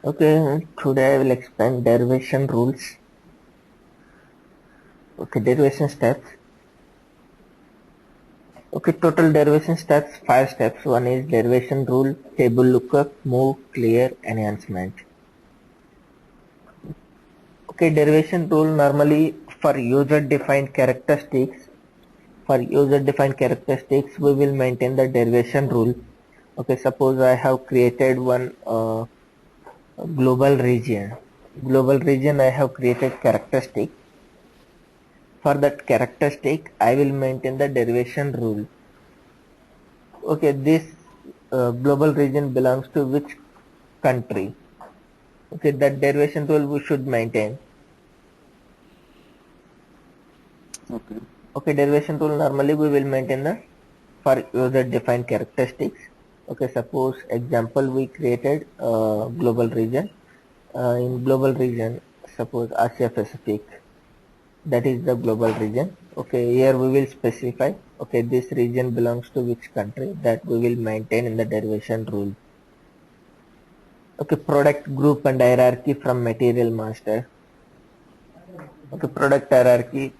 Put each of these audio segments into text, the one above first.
Okay, today I will explain derivation rules. Okay, derivation steps. Okay, total derivation steps, 5 steps. One is derivation rule, table lookup, move, clear, enhancement. Okay, derivation rule normally for user defined characteristics. For user defined characteristics, we will maintain the derivation rule. Okay, suppose I have created one global region. Global region I have created characteristic. For that characteristic, I will maintain the derivation rule. Okay, this global region belongs to which country? Okay, that derivation rule we should maintain. Okay. Okay, derivation rule normally we will maintain the for user defined characteristics. Okay, suppose example we created global region. In global region, suppose Asia Pacific, that is the global region. Okay, here we will specify, okay, this region belongs to which country, that we will maintain in the derivation rule. Okay, product group and hierarchy from material master. Okay, product hierarchy,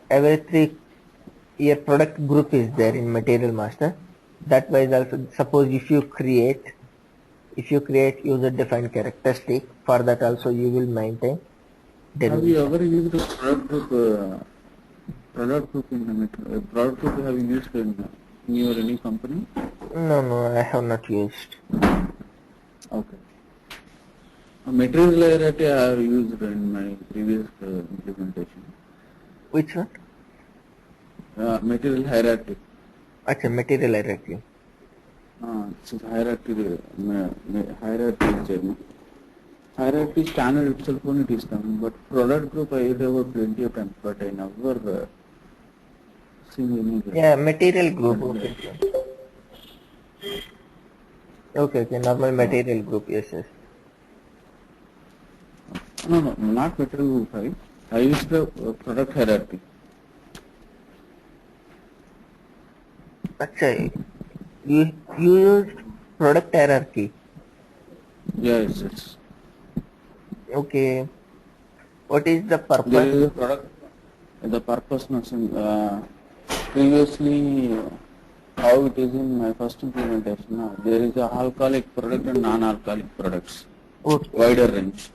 every three here product group is there in material master. That wise also, suppose if you create user defined characteristic, for that also you will maintain Have you derivation. ever used a product group in product group have you used in your any company? No, I have not used. Okay. A material hierarchy I have used in my previous implementation. Which one? Material hierarchy. Acha, material hierarchy. So hierarchy, hierarchy is there. Hierarchy standard itself only it is coming, but product group I have plenty of times, but I never seen any. Yeah, material group. Okay, normal material group. Yes. No, not material group. I used the product hierarchy. Acha, you use product hierarchy. Yes. Okay, what is the There purpose? is a product. The purpose nothing. Previously, how it is in my first implementation. There is a alcoholic product and non-alcoholic products. Okay, Wider range.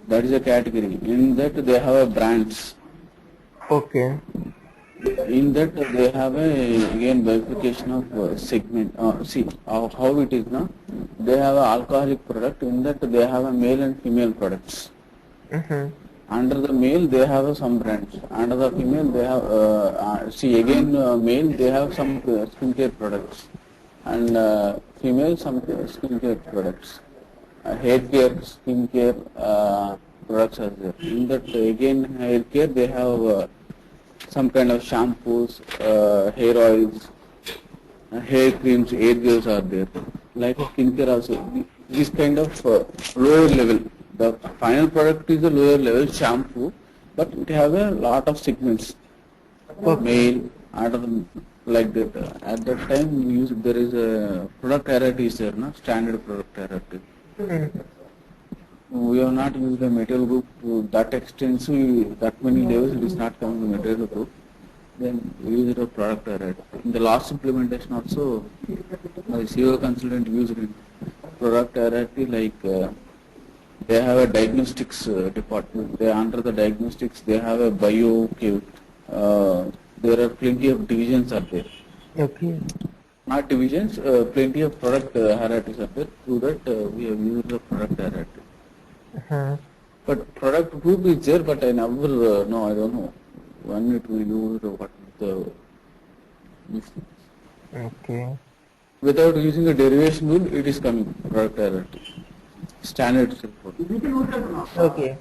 That is a category. In that they have a brands. okay. In that they have a again bifurcation of segment. See how it is now. They have a alcoholic product. In that they have a male and female products. Mm-hmm. Under the male they have some brands. Under the female they have male they have some skincare products, and female some skincare products. Hair care, skincare products are there. In that again hair care they have some kind of shampoos, hair oils, hair creams, hair gels are there. Like skincare also. This kind of lower level. The final product is a lower level shampoo, but it have a lot of segments. Okay. Male, other like that. At that time, there is a product hierarchy is there, no? Standard product hierarchy. Mm-hmm. We have not used the material group to that extensive, that many levels. It is not coming to material group. Then we use the product hierarchy. In the last implementation also, my CEO consultant used it. Product hierarchy like they have a diagnostics department. They under the diagnostics they have a bio kit. There are plenty of divisions are there. Okay. Not divisions, plenty of product hierarchies are there. Through that we have used the product hierarchy. Uh-huh. But product group is there, but I never no, I don't know. When it will use what the Okay. without using a derivation rule, it is coming product hierarchy. Standard simple. Okay.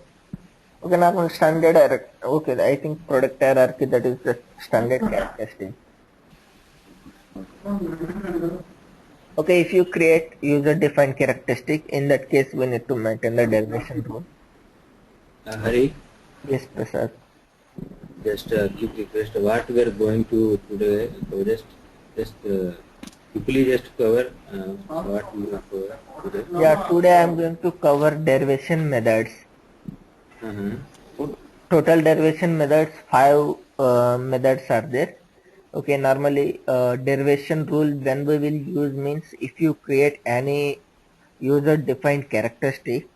Okay, normal standard hierarchy. Okay, I think product hierarchy, that is the standard characteristic. Okay, if you create user defined characteristic, in that case we need to maintain the derivation rule. Hari, Yes, Prasad. just keep request. What we are going to today, so just you please just cover what you have covered today. Yeah, today I am going to cover derivation methods. Total derivation methods, 5 methods are there. Okay, normally derivation rule when we will use means if you create any user defined characteristic.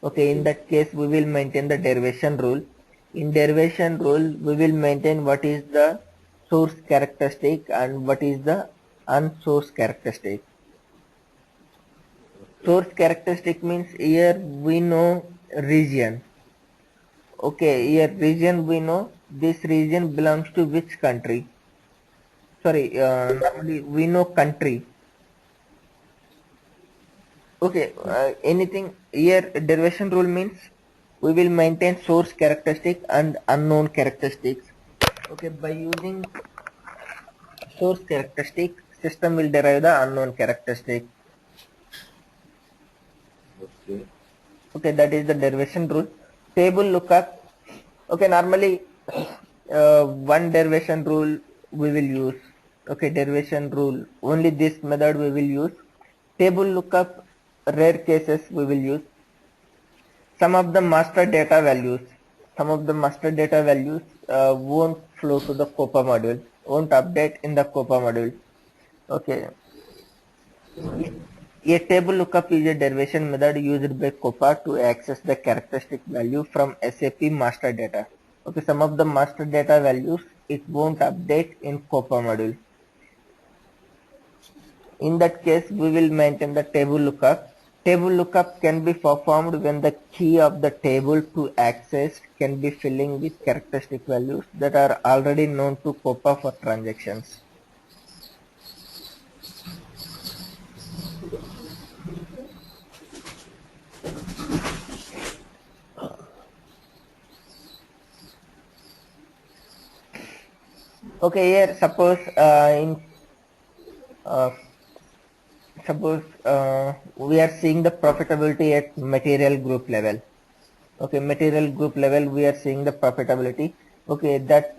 Okay, in that case we will maintain the derivation rule. In derivation rule we will maintain what is the source characteristic and what is the unsource characteristic. Source characteristic means here we know region. Okay, here region we know this region belongs to which country. Sorry, normally we know country. Okay, anything here derivation rule means we will maintain source characteristic and unknown characteristics. Okay, by using source characteristic, system will derive the unknown characteristic. Okay. Okay, that is the derivation rule. Table lookup. Okay, normally one derivation rule we will use. Okay, derivation rule, only this method we will use. Table lookup, rare cases we will use. Some of the master data values won't flow to the COPA module, won't update in the COPA module. Okay. A table lookup is a derivation method used by COPA to access the characteristic value from SAP master data. Okay, some of the master data values it won't update in COPA module. In that case, we will maintain the table lookup. Table lookup can be performed when the key of the table to access can be filling with characteristic values that are already known to COPA for transactions. Okay, here suppose we are seeing the profitability at material group level. Okay, material group level we are seeing the profitability. Okay, that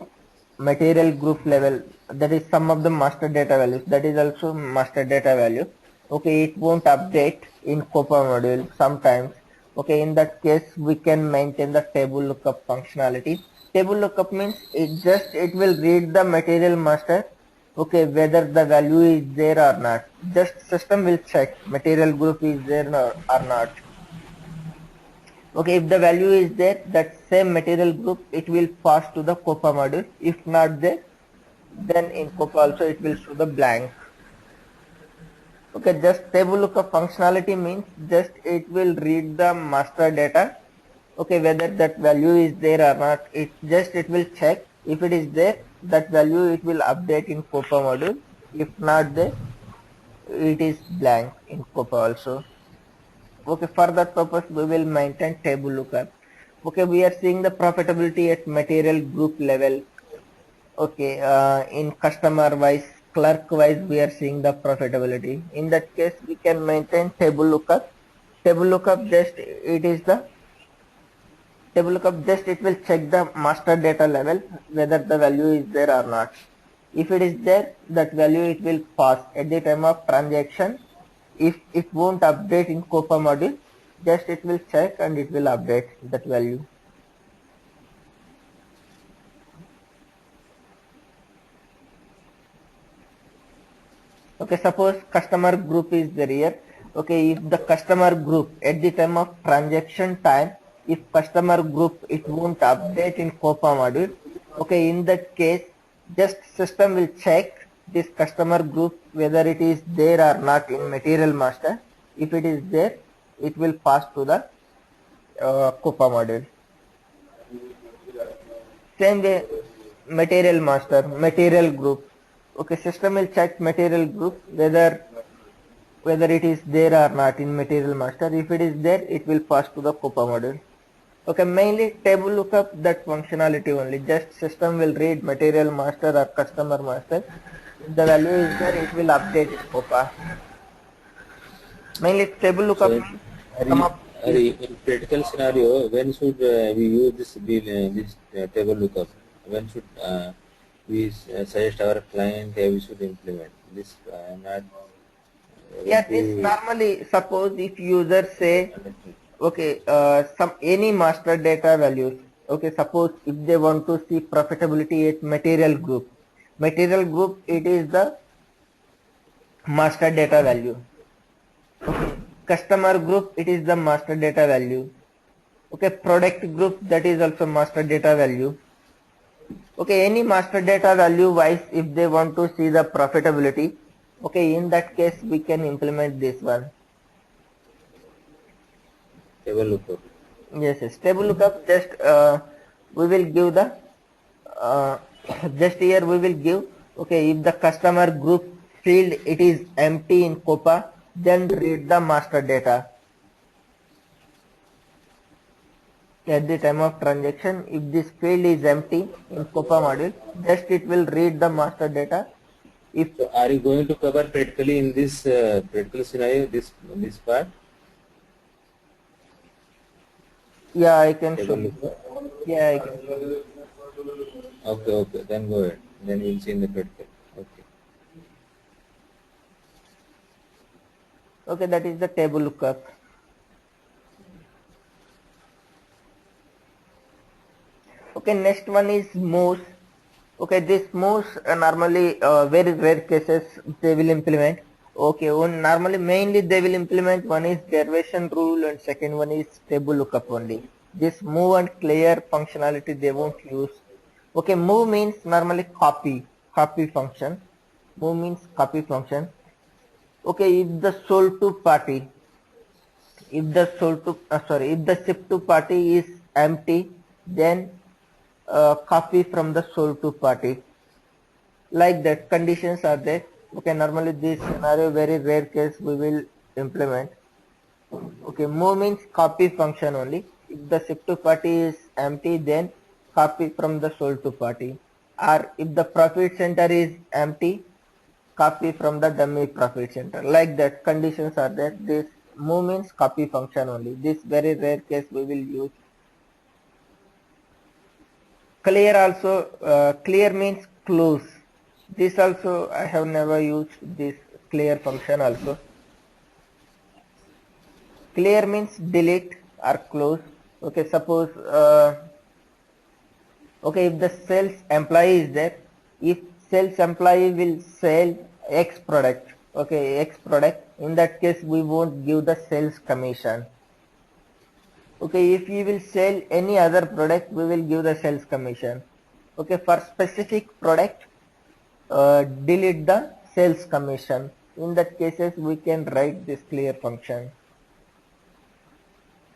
material group level, that is some of the master data values, that is also master data value. Okay, it won't update in COPA module sometimes. Okay, in that case we can maintain the table lookup functionality. Table lookup means it will read the material master. Okay, whether the value is there or not, just system will check material group is there or not. Okay, if the value is there, that same material group it will pass to the COPA module. If not there, then in COPA also it will show the blank. Okay, just table lookup functionality means just it will read the master data. Okay, whether that value is there or not, it will check. If it is there, that value it will update in COPA module. If not there, it is blank in COPA also. Okay, for that purpose we will maintain table lookup. Okay, we are seeing the profitability at material group level. Okay, in customer wise, clerk wise we are seeing the profitability. In that case we can maintain table lookup. Table lookup just it will check the master data level whether the value is there or not. If it is there, that value it will pass at the time of transaction. If it won't update in COPA module, just it will check and it will update that value. Okay, suppose customer group is there here. Okay, if the customer group at the time of transaction time, if customer group it won't update in COPA module, okay, in that case just system will check this customer group whether it is there or not in material master. If it is there, it will pass to the COPA module. Same way material master, material group. Okay, system will check material group whether it is there or not in material master. If it is there, it will pass to the COPA module. Okay, mainly table lookup, that functionality only. Just system will read material master or customer master. If the value is there, it will update in COPA. Mainly table lookup. In critical scenario, when should we use this table lookup? When should we suggest our client we should implement this. I am not able Yeah, this to normally, suppose if user say, understand. okay, some any master data values. Okay, suppose if they want to see profitability at material group, it is the master data value. Okay, customer group, it is the master data value. Okay, product group, that is also master data value. Okay, any master data value wise, if they want to see the profitability, okay, in that case we can implement this one. Table lookup. Yes, table lookup, just we will give the uh, just here we will give, okay, if the customer group field it is empty in COPA, then read the master data. At the time of transaction, if this field is empty in COPA module, just it will read the master data. If So are you going to cover practically in this practical scenario this part? yeah, I can show Table you. lookup. Yeah, I can show you. Okay, then go ahead. Then we'll see in the practical. Okay. Okay, that is the table lookup. Okay, next one is moves. Okay, this moves normally very rare cases they will implement. Okay, normally mainly they will implement, one is derivation rule and second one is table lookup only. This move and clear functionality they won't use. Okay, move means normally copy function. Move means copy function. Okay, if the sold to party, if the shipped to party is empty, then copy from the sold to party. Like that, conditions are there. Okay, normally this scenario very rare case we will implement. Okay, move means copy function only. If the shipped to party is empty, then copy from the sold to party. Or if the profit center is empty, copy from the dummy profit center. Like that, conditions are there. This move means copy function only. This very rare case we will use. Clear also, clear means close. This also I have never used this clear function also. Clear means delete or close. Okay, suppose okay, if the sales employee is there, if sales employee will sell X product, okay, X product, in that case we won't give the sales commission. Okay, if you will sell any other product, we will give the sales commission. Okay, for specific product, delete the sales commission. In that cases, we can write this clear function.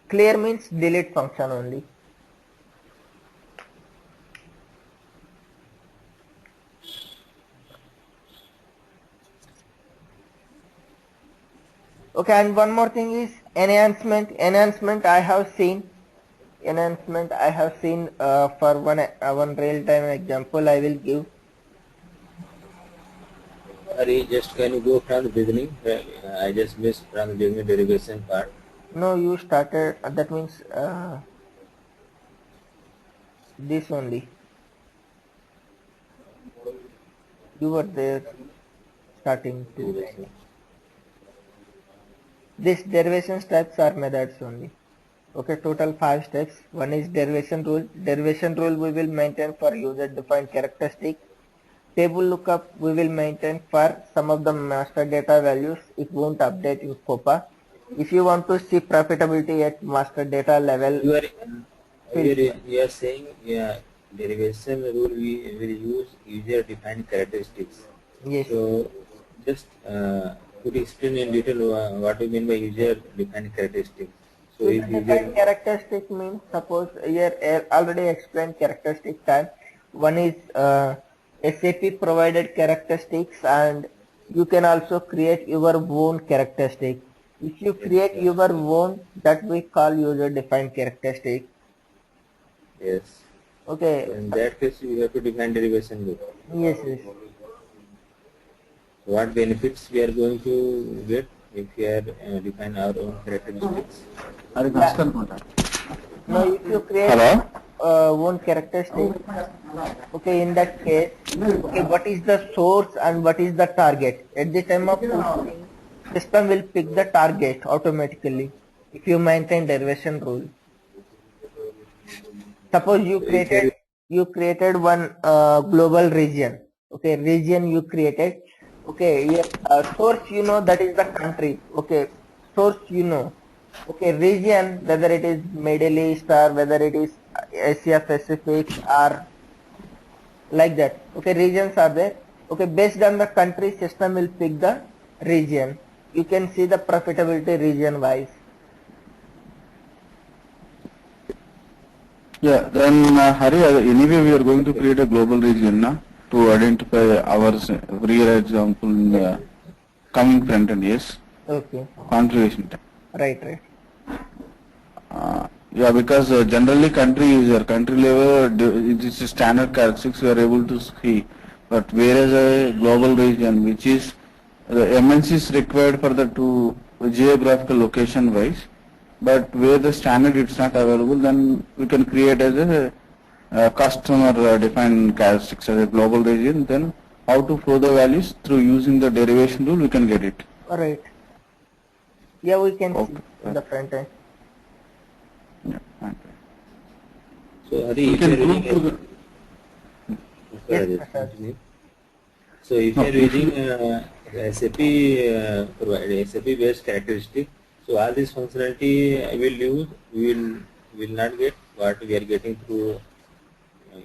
Clear means delete function only. Okay, and one more thing is enhancement. Enhancement I have seen. For one real time example I will give. Sorry, just can you go from the beginning? I just missed from the beginning derivation part. No, you started. That means this only. You were there starting to. Derivation. These derivation steps are methods only. Okay, total 5 steps. One is derivation rule. Derivation rule we will maintain for user defined characteristic. Table lookup we will maintain for some of the master data values. It won't update in COPA. If you want to see profitability at master data level, You are saying derivation rule we will use user defined characteristics. yes. So just could you explain in detail what you mean by user defined characteristics? So if User user defined characteristic means, suppose here already explained characteristic type. One is SAP provided characteristics, and you can also create your own characteristic. If you create your own, that we call user defined characteristic. yes. Okay. So in that case you have to define derivation rule. Yes, yes. What benefits we are going to get if we are define our own characteristics? Now if you create own characteristic, Okay, in that case, okay, what is the source and what is the target? At the time of pushing, system will pick the target automatically if you maintain derivation rule. Suppose If you you created one global region. Okay, region you created. Okay, here, source you know that is the country. Okay, source you know. Okay, region whether it is Middle East or whether it is Asia Pacific or like that. Okay, regions are there. Okay, based on the country, system will pick the region. You can see the profitability region wise. Yeah, then Hari, anyway we are going to create a global region na, to identify our real example in the coming front end, yes, Okay, configuration time. right. Yeah, because generally country user, country level, it is a standard characteristics we are able to see. But whereas a global region, which is the MNC is required for the two geographical location wise, but where the standard it's not available, then we can create as a customer defined characteristics as a global region. Then how to flow the values through using the derivation rule, we can get it. Right. Yeah, we can see Okay. in the front end. Yeah, okay. so Hari, We if can you are prove using to the Yes, Rajesh, sir. continue. So if No, you are using SAP provide SAP based characteristic, so all this functionality we will not get what we are getting through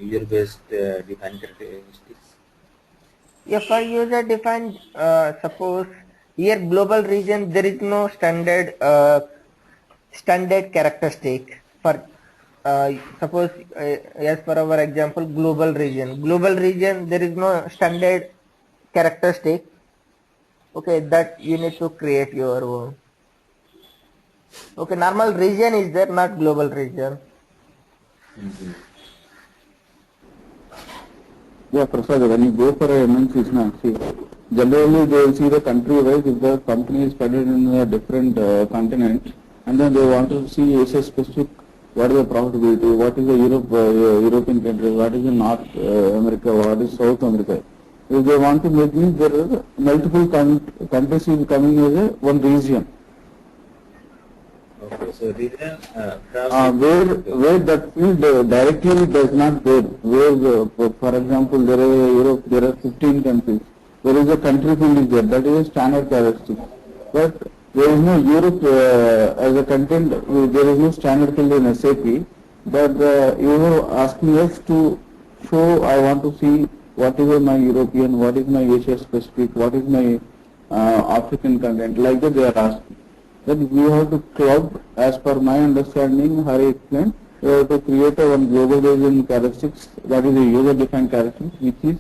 user based defined characteristics. Yeah, for user defined, suppose here global region there is no standard characteristic for suppose as per our example global region there is no standard characteristic. Okay, that you need to create your own. Okay, normal region is there, not global region. Yeah, Prasad, when you go for a MNCs, na, see, generally they will see the country wise if the company is spread in a different continent, and then they want to see Asia specific, what is the profitability, what is the European country, what is the North America, what is South America. If they want to make means there are multiple countries will coming as a one region. Okay, so region from Where that field directly does not go. Where, for example, there is Europe, there are 15 countries. There is a country field is there. That is a standard characteristic. But there is no Europe as a content. There is no standard field in SAP. But you are asking us to show. I want to see what is my European, what is my Asia specific, what is my African content. Like that they are asking. Then we have to club, as per my understanding, Hari explained, we have to create a one global region characteristics, that is a user defined characteristics, which is,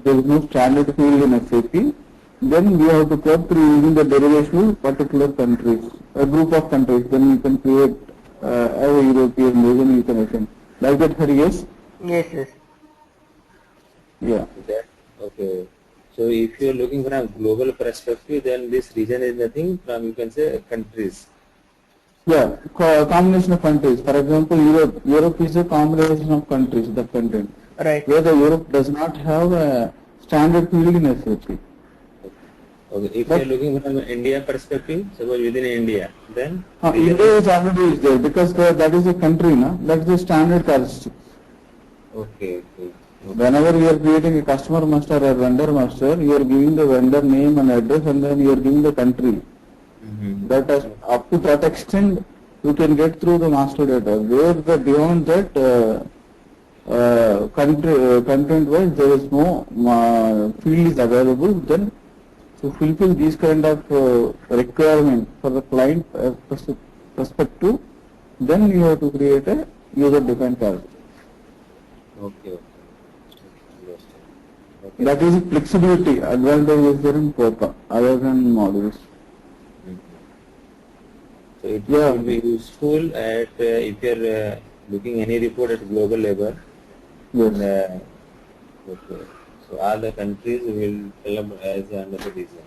there is no standard field in SAP. Then we have to club through using the derivation of particular countries, a group of countries. Then you can create a European region, you can assign. Like that, Hari, yes? Yes. Yeah. that. Okay. So if you are looking from a global perspective, then this region is nothing from, you can say, countries. Yeah, combination of countries. For example, Europe. Europe is a combination of countries, the content. Right. Where the Europe does not have a standard field in SAP. Okay. If But- you are looking from India perspective, suppose within India, then India is already there because that is a country, na? That is the standard characteristic. Okay. Whenever you are creating a customer master or vendor master, you are giving the vendor name and address, and then you are giving the country. That is, up to that extent you can get through the master data. Where the beyond that content wise there is no field is available, then to fulfill these kind of requirement for the client perspective, then you have to create a user defined character. Okay. That is flexibility, advantage is there in Copa, other than modules. So it Yeah. will be useful at if you are looking any report at global level. Yes. Then, okay. So all the countries will tell them as under the region.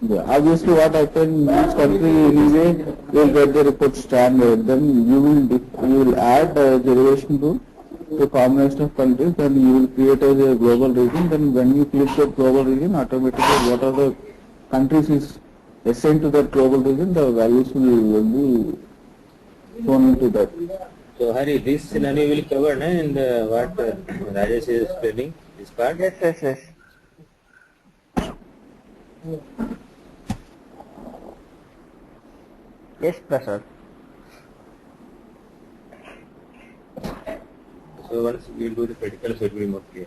Yeah. Obviously what happens, each country anyway will get the report standard, then you will add derivation rule a combination of countries, then you will create as a global region. Then when you click the global region, automatically what are the countries is assigned to that global region, the values will be shown into that. So Hari, this scenario will cover na, in the what Rajesh is explaining, this part? Yes, yes, yes. Yes, Prasad. So once we will do the practical, so it will be more clear.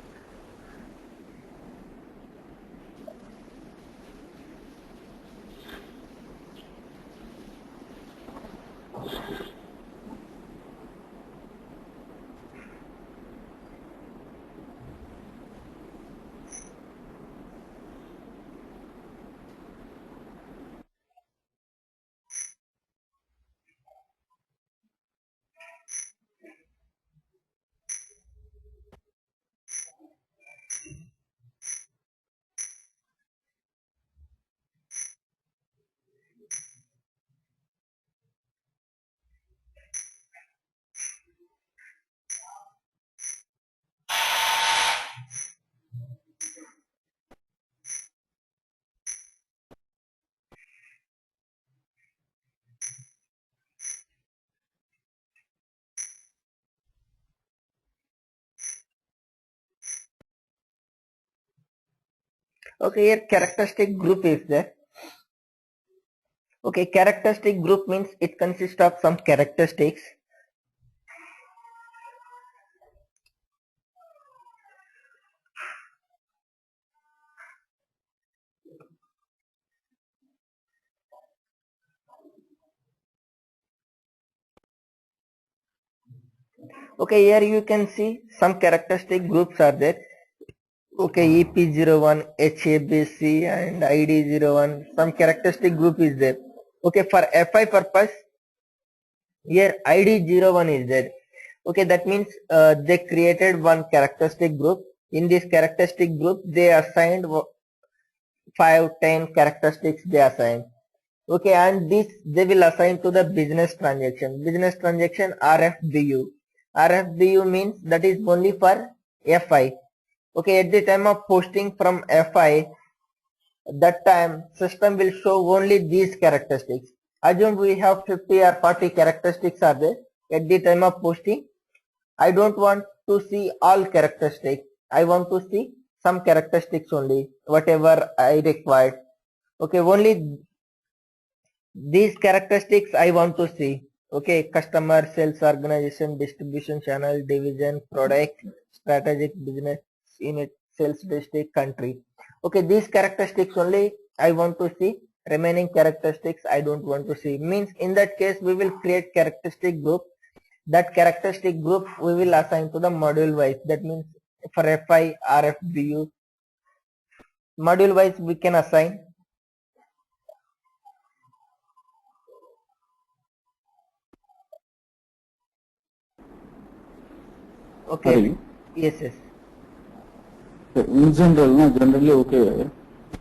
Okay, here characteristic group is there. Okay, characteristic group means it consists of some characteristics. Okay, here you can see some characteristic groups are there. Okay, EP01, HABC and ID01, some characteristic group is there. Okay, for FI purpose, here ID01 is there. Okay, that means they created one characteristic group. In this characteristic group, they assigned 5, 10 characteristics they assigned. Okay, and this they will assign to the business transaction. Business transaction RFBU. RFBU means that is only for FI. Okay, at the time of posting from FI, that time system will show only these characteristics. Assume we have 50 or 40 characteristics are there at the time of posting. I don't want to see all characteristics. I want to see some characteristics only, whatever I required. Okay, only these characteristics I want to see. Okay, customer, sales organization, distribution channel, division, product, strategic business unit, sales district, country. Okay, these characteristics only I want to see. Remaining characteristics I don't want to see. Means in that case we will create characteristic group. That characteristic group we will assign to the module wise. That means for FI, RFBU, module wise we can assign. Okay. Hari, Yes, yes. in general, no, generally okay.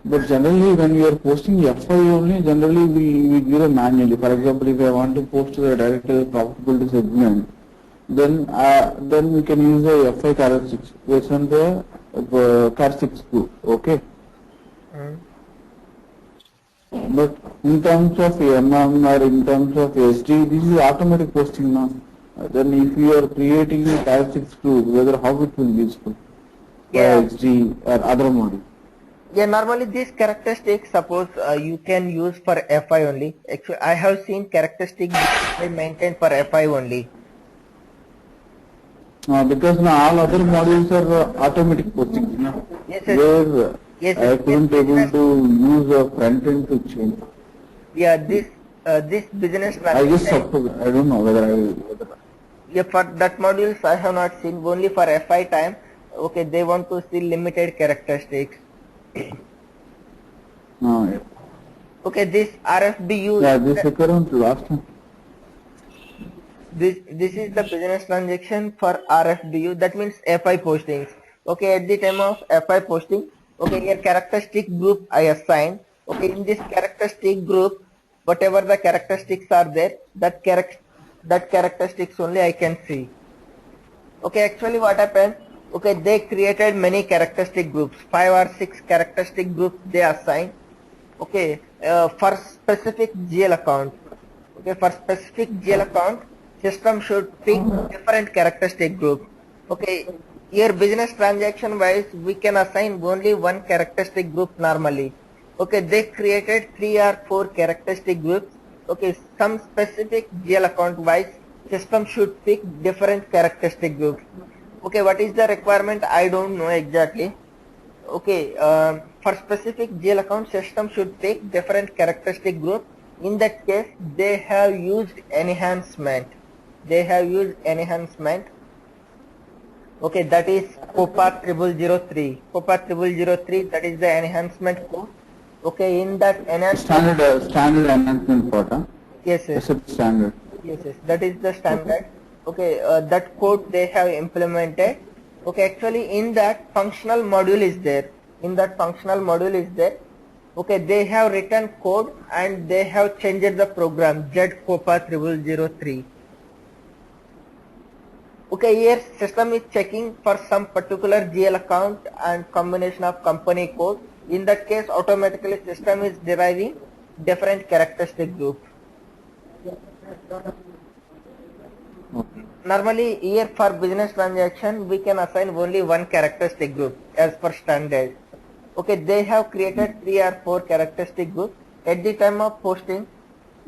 But generally when we are posting FI only, generally we give a manually. For example, if I want to post the direct profitability segment, then we can use the FI characteristics based on the characteristics group. Okay. But in terms of MM or in terms of SD, this is automatic posting now. Then if you are creating a characteristics group, whether how it will be useful for Yeah. SD or other module. Yeah, normally these characteristics, suppose you can use for FI only. Actually, I have seen characteristics maintained for FI only. Because now all other modules are automatic posting. No? Yes, yes. Where Yes, I yes, couldn't yes, able to use a front end to change. Yeah, this business I just transaction. suppose, I don't know whether Yeah, for that modules I have not seen. Only for FI time. Okay, they want to see limited characteristics. yeah. Okay, this RFBU. Yeah, this occurred last time. This is the business transaction for RFBU. That means FI postings. Okay, at the time of FI posting, okay, here characteristic group I assign. Okay, in this characteristic group, whatever the characteristics are there, that characteristics only I can see. Okay, actually what happened? Okay, they created many characteristic groups, 5 or 6 characteristic groups they assigned. Okay, for specific GL account. Okay, for specific GL account, system should pick different characteristic group. Okay, here business transaction wise, we can assign only one characteristic group normally. Okay, they created 3 or 4 characteristic groups. Okay, some specific GL account wise, system should pick different characteristic groups. Okay, what is the requirement? I don't know exactly. Okay, for specific GL account, system should take different characteristic group. In that case, they have used enhancement. They have used enhancement. Okay, that is COPA 0003. COPA 0003, that is the enhancement code. Okay, in that enhancement. Standard enhancement quota. Yes, yes. SAP standard. Yes, yes, that is the standard. Okay, that code they have implemented. Okay, actually in that functional module is there. In that functional module is there. Okay, they have written code and they have changed the program ZCOPA 0003. Okay, here system is checking for some particular GL account and combination of company code. In that case, automatically system is deriving different characteristic group. Normally here for business transaction we can assign only one characteristic group as per standard. Okay, they have created 3 or 4 characteristic groups. At the time of posting,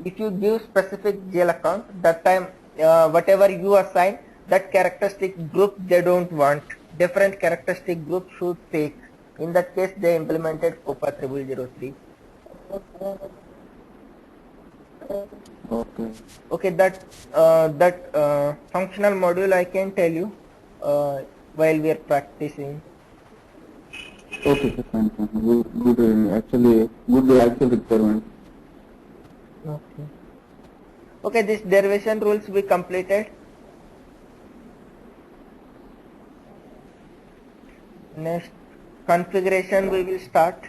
if you give specific GL account, that time whatever you assign, that characteristic group they don't want. Different characteristic group should take. In that case they implemented COPA 0003. Okay. Okay, that functional module I can tell you while we are practicing. Okay, fine. Good, actually, good actual requirement. Okay. Okay, this derivation rules we completed. Next configuration we will start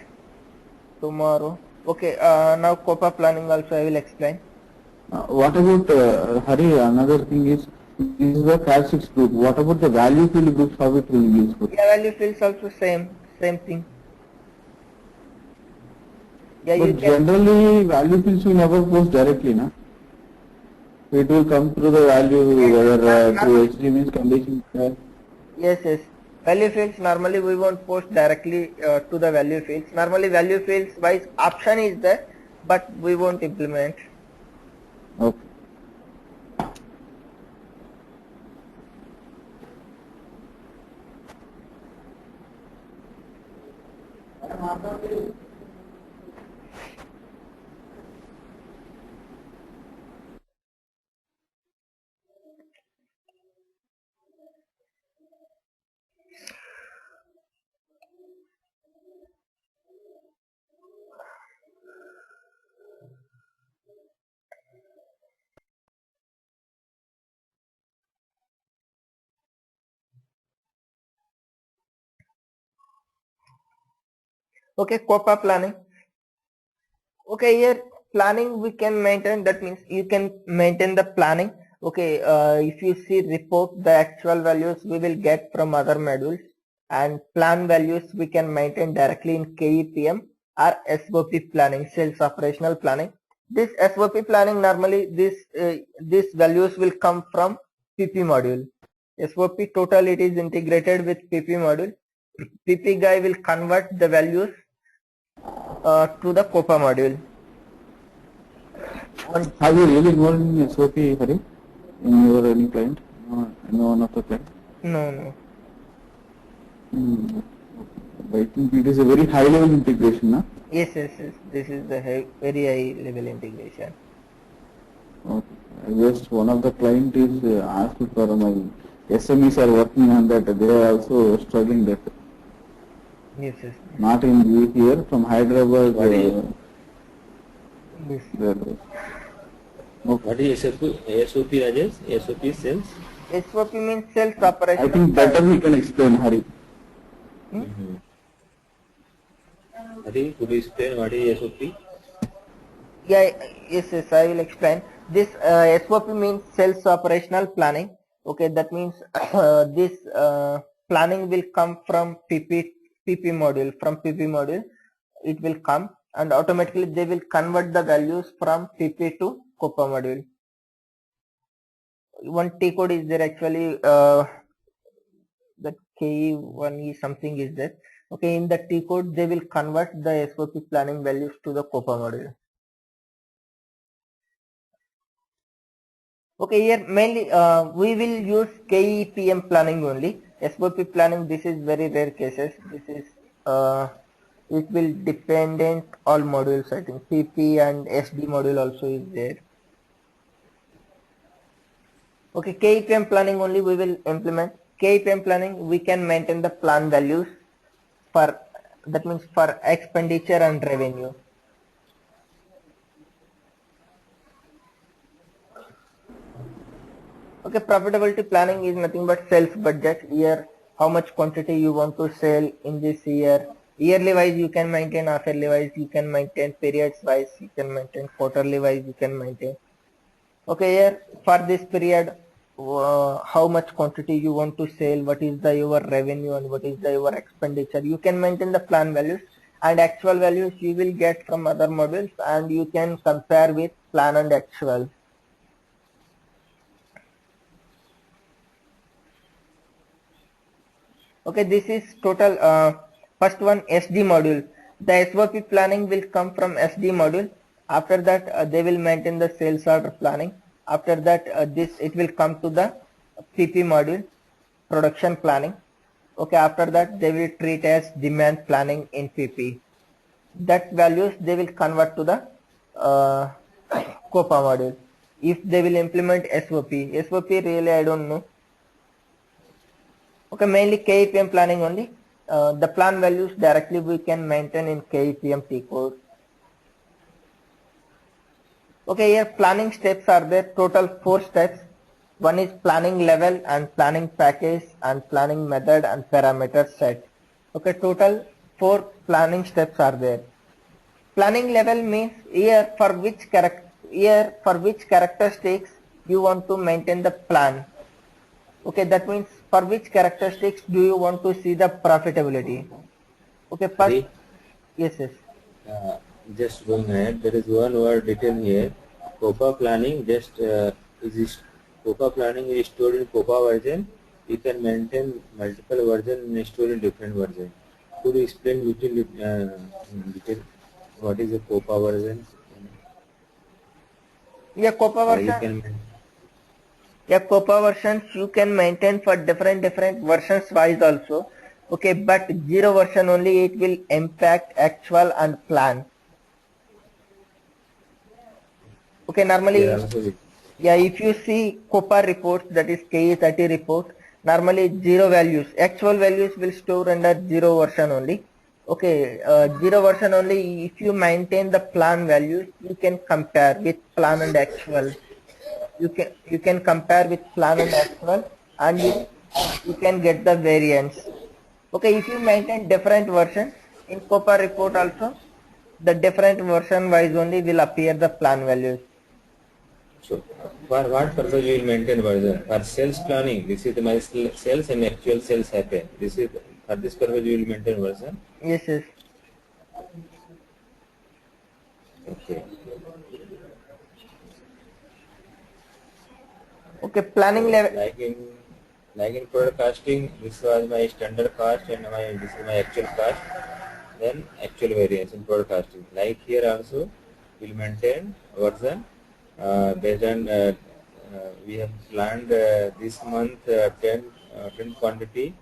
tomorrow. Okay, now COPA planning also I will explain. What about Hari? Another thing is the Cat 6 group. What about the value field groups? How it will be useful? Yeah, value fields also same thing. Yeah, But you can. generally, value fields will never post directly, na? It will come through the value, whether through HG means condition. Yes, yes. Value fields normally we won't post directly to the value fields. Normally value fields wise option is there, but we won't implement. Okay. Okay, COPA planning. Okay, here planning we can maintain, that means you can maintain the planning. Okay, if you see report, the actual values we will get from other modules, and plan values we can maintain directly in KEPM or SOP planning, sales operational planning. This SOP planning normally these values will come from PP module. SOP total it is integrated with PP module. PP guy will convert the values to the COPA module. Have you really involved in SOP, Hari? In your any client? No one of the client? No. I think it is a very high level integration, na? Yes. This is the very high level integration. Okay. I guess one of the client is asked for my SMEs are working on that. They are also struggling that. Yes. Not in here, from Hyderabad. Yes. What is SOP, Rajesh? SOP sales? SOP means sales operation. I think better we can explain, Hari. Hari, could you explain what is SOP? Yeah, yes, I will explain. This SOP means sales operational planning. Okay, that means this planning will come from PP module. From PP module, it will come and automatically they will convert the values from PP to COPA module. One T code is there actually. That K1 is something is there. Okay, in the T code they will convert the SOP planning values to the COPA module. Okay, here mainly we will use KEPM planning only. SOP planning, this is very rare cases. This is it will dependent all modules. I think PP and SD module also is there. Okay, KEPM planning only we will implement. KEPM planning, we can maintain the plan values for, that means for expenditure and revenue. Okay, profitability planning is nothing but sales budget. Here, how much quantity you want to sell in this year. Yearly wise you can maintain, half yearly wise you can maintain, periods wise you can maintain, quarterly wise you can maintain. Okay, here for this period, how much quantity you want to sell, what is the your revenue and what is the your expenditure. You can maintain the plan values, and actual values you will get from other modules, and you can compare with plan and actual. Okay, this is total. First one, SD module. The SOP planning will come from SD module. After that, they will maintain the sales order planning. After that, it will come to the PP module, production planning. Okay, after that they will treat as demand planning in PP. That values they will convert to the COPA module. If they will implement SOP really I don't know. Okay, mainly KEPM planning only. The plan values directly we can maintain in KEPM T code. Okay, here planning steps are there, total 4 steps. One is planning level and planning package and planning method and parameter set. Okay, total 4 planning steps are there. Planning level means here for which characteristics you want to maintain the plan. Okay, that means for which characteristics do you want to see the profitability. Okay, first, yes. Just going ahead, there is one word written here. COPA planning COPA planning is stored in COPA version. You can maintain multiple versions and store in different versions. Could you explain detail what is a COPA version? Yeah, COPA version. Yeah, COPA versions you can maintain for different versions wise also. Okay, but 0 version only it will impact actual and plan. Okay, normally, yeah, if you see COPA reports, that is KE30 report, normally 0 values, actual values will store under 0 version only. Okay, 0 version only, if you maintain the plan values, you can compare with plan and actual. You can compare with plan and actual, and you can get the variance. Okay, if you maintain different version in COPA report also, the different version wise only will appear the plan values. So, for what purpose you will maintain version? For sales planning, this is my sales and actual sales happen. This is for this purpose you will maintain version. Yes. Okay. Okay, planning level. Like in product costing, this was my standard cost and this is my actual cost. Then actual variance in product costing. Like here also, we'll maintain version based on we have planned this month 10 quantity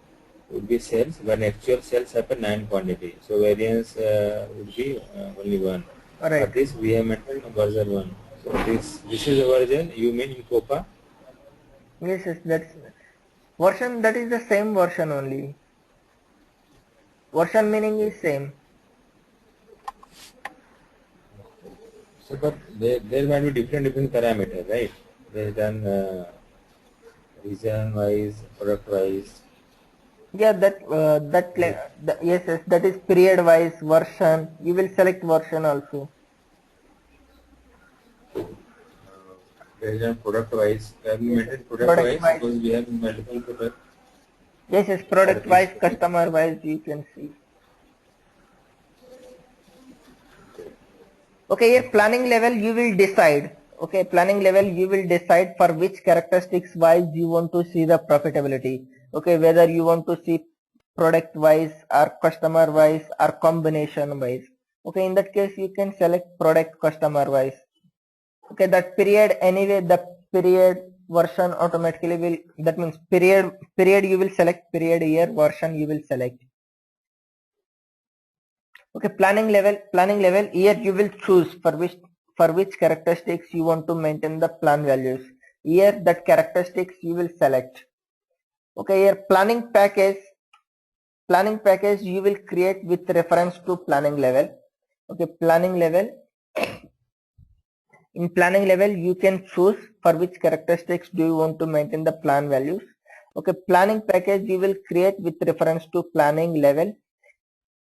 would be sales, when actual sales happen 9 quantity. So variance would be only 1. Right. For this we have maintained version 1. So this is a version you mean in COPA? Yes, that's version, that is the same version only. Version meaning is same. So, but there might be different parameters, right? Based on region wise, product wise. Yeah, yes, that is period wise version. You will select version also. based on product wise. We maintain product Product wise wise. because we have multiple products. Yes, yes, product wise, customer wise, you can see. Okay, here planning level you will decide. Okay, planning level you will decide for which characteristics wise you want to see the profitability. Okay, whether you want to see product wise or customer wise or combination wise. Okay, in that case you can select product customer wise. Okay, that period anyway, the period version automatically will, that means period you will select, period year version you will select. Okay, planning level here you will choose for which characteristics you want to maintain the plan values. Here that characteristics you will select. Okay, here planning package you will create with reference to planning level. Okay, planning level. In planning level you can choose for which characteristics do you want to maintain the plan values. Okay, planning package you will create with reference to planning level.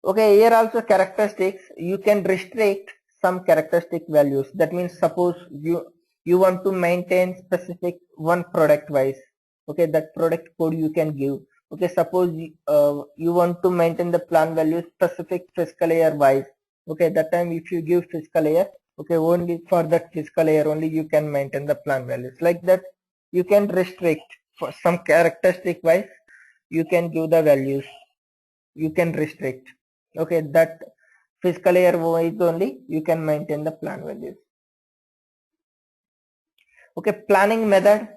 Okay, here also characteristics, you can restrict some characteristic values. That means suppose you want to maintain specific one product wise. Okay, that product code you can give. Okay, suppose you want to maintain the plan value specific fiscal year wise. Okay, that time if you give fiscal year, okay, only for that fiscal year only you can maintain the plan values. Like that you can restrict for some characteristic wise, you can give the values, you can restrict. Okay, that fiscal year wise only you can maintain the plan values. Okay, planning method.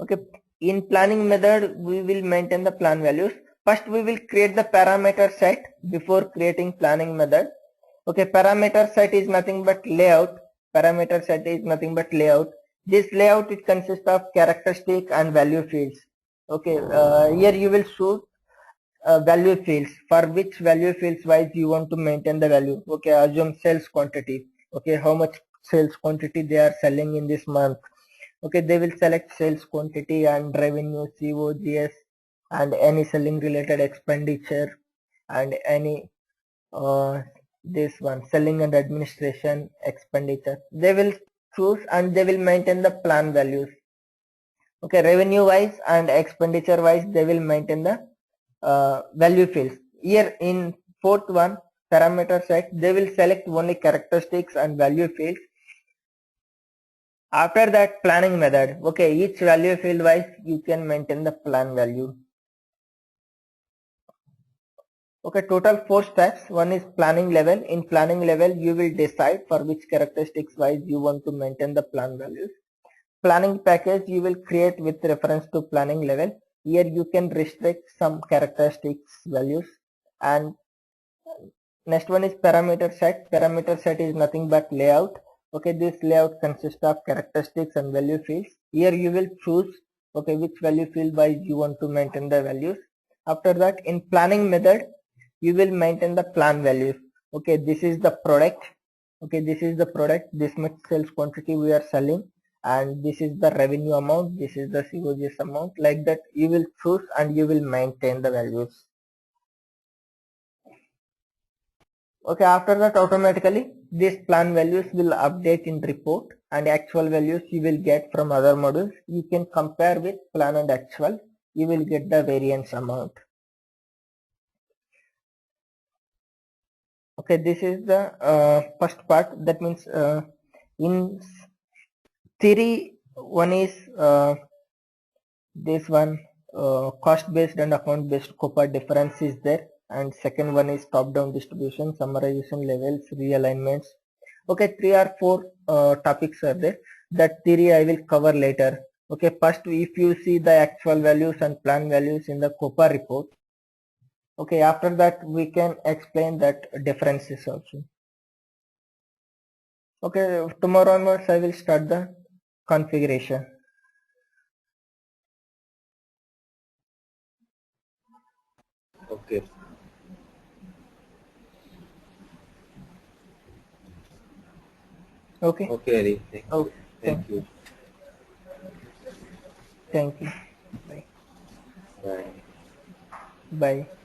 Okay, in planning method we will maintain the plan values. First we will create the parameter set before creating planning method. Okay, parameter set is nothing but layout. Parameter set is nothing but layout. This layout, it consists of characteristic and value fields. Okay, here you will show value fields, for which value fields wise you want to maintain the value. Okay, assume sales quantity. Okay, how much sales quantity they are selling in this month. Okay, they will select sales quantity and revenue, COGS, and any selling related expenditure, and any this one selling and administration expenditure. They will choose and they will maintain the plan values. Okay, revenue wise and expenditure wise they will maintain the value fields. Here in fourth one, parameter set, they will select only characteristics and value fields. After that, planning method. Okay, each value field wise you can maintain the plan value. Okay, total 4 steps. One is planning level. In planning level you will decide for which characteristics wise you want to maintain the plan values. Planning package you will create with reference to planning level. Here you can restrict some characteristics values. And next one is parameter set. Parameter set is nothing but layout. Okay, this layout consists of characteristics and value fields. Here you will choose, okay, which value field wise you want to maintain the values. After that, in planning method you will maintain the plan values. Okay, this is the product. Okay, this is the product, this much sales quantity we are selling, and this is the revenue amount, this is the COGS amount. Like that you will choose and you will maintain the values. Okay, after that automatically these plan values will update in report, and actual values you will get from other modules. You can compare with plan and actual, you will get the variance amount. Okay, this is the first part. That means in theory one is this one, cost based and account based COPA difference is there, and second one is top down distribution, summarization levels, realignments. Okay, 3 or 4 topics are there. That theory I will cover later. Okay, first if you see the actual values and plan values in the COPA report, okay, after that we can explain that differences also. Okay, tomorrow onwards I will start the configuration. Okay. Okay. Okay, Hari. Thank you. Okay. Thank you. Thank you. Bye. Bye. Bye.